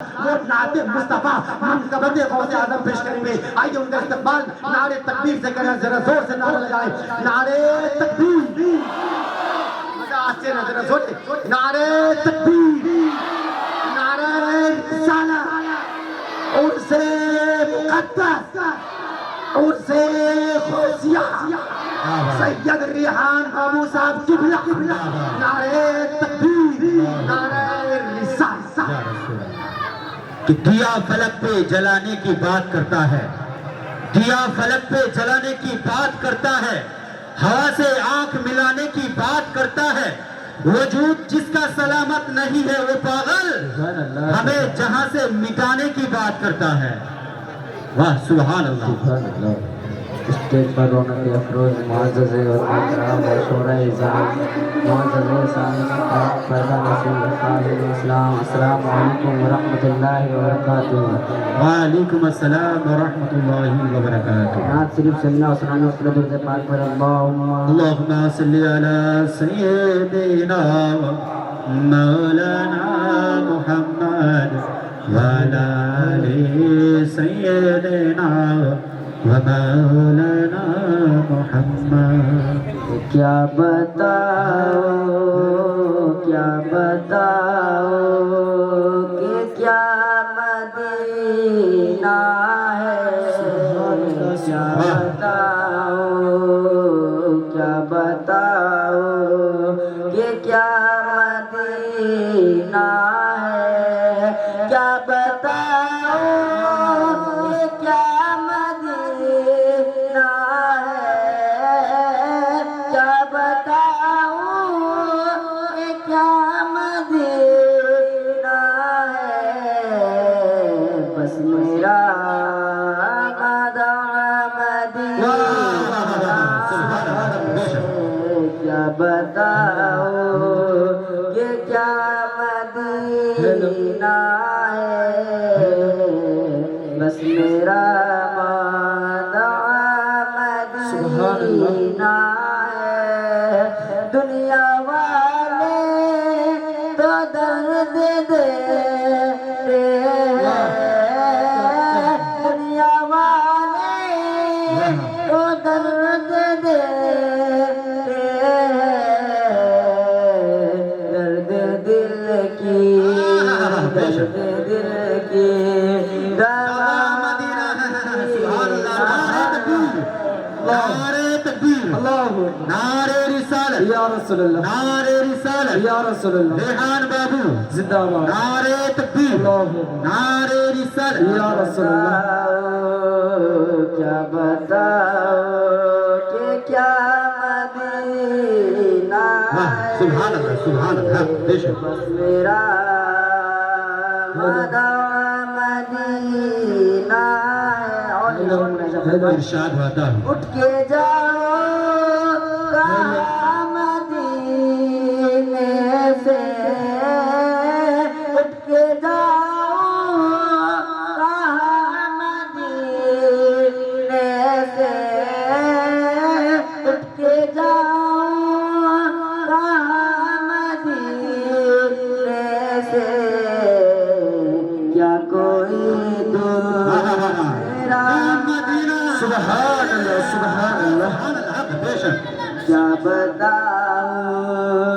وہ نعت مصطفیٰ منقبت غوث اعظم پیش کریں گے. آئیے ان کا استقبال نعرے تکبیر سے کریں. ذرا زور سے نعرہ لگائیں. نعرے تکبیر. مزہ آتے ہیں. ذرا زور سے نعرے تکبیر. نعرے رسالہ. عرس مقدس. عرس خوسیہ. سید ریحان بابو صاحب قبلہ. نعرے تکبیر. نعرے رسالہ. کہ دیا فلک پہ جلانے کی بات کرتا ہے. دیا فلک پہ جلانے کی بات کرتا ہے. ہوا سے آنکھ ملانے کی بات کرتا ہے. وجود جس کا سلامت نہیں ہے وہ پاگل ہمیں جہاں سے مٹانے کی بات کرتا ہے. واہ سبحان اللہ. اسٹیج پر رونق افروز معزز اور محترم اور شورائے زمین معزز سامعین آپ پیدا نصیب قائل اسلام. السلام علیکم ورحمۃ اللہ وبرکاتہ. وعلیکم السلام ورحمۃ اللہ وبرکاتہ. نعت شریف سننا و سنانا اس درود پاک پر اللہم صلی علی سیدنا مولانا محمد وعلی آل سیدنا ومولانا محمد. کیا بتاؤ کیا بتاؤ کہ کیا مدینہ ہے. کیا بتاؤ کیا بتاؤ کہ کیا مدینہ ہے. کیا بتاؤ کہ کیا مدینہ ہے. کیا بتاؤ کہ کیا مدینہ ہے. بس میرا مدینہ کیا بتاؤ کہ کیا مدینہ ہے. بس میرا مدینہ ہے. دنیا والے تو درد دیتے ہیں. دنیا والے تو درد دیتے ہیں. درد دل کی درد دل کی دوا نعرے تکبیر. نعرے رسالت یا رسول اللہ. نعرے رسالت یا رسول اللہ. ریحان بابو زندہ باد. نعرے تکبیر. نعرے رسالت یا رسول اللہ. کیا بتاؤ کہ کیا مدینہ واہ سبحان اللہ سبحان اللہ. بے شک بس میرا مدینہ ہے. اور ارشاد ہوتا ہے. اٹھ کے جاؤ کہاں مدینے سے. اٹھ کے جاؤ کہاں مدینے سے. اٹھ کے جاؤ کہاں مدینے سے. کیا کوئی دوسرا سبحان اللہ سبحان اللہ. بے شک کیا بتاؤ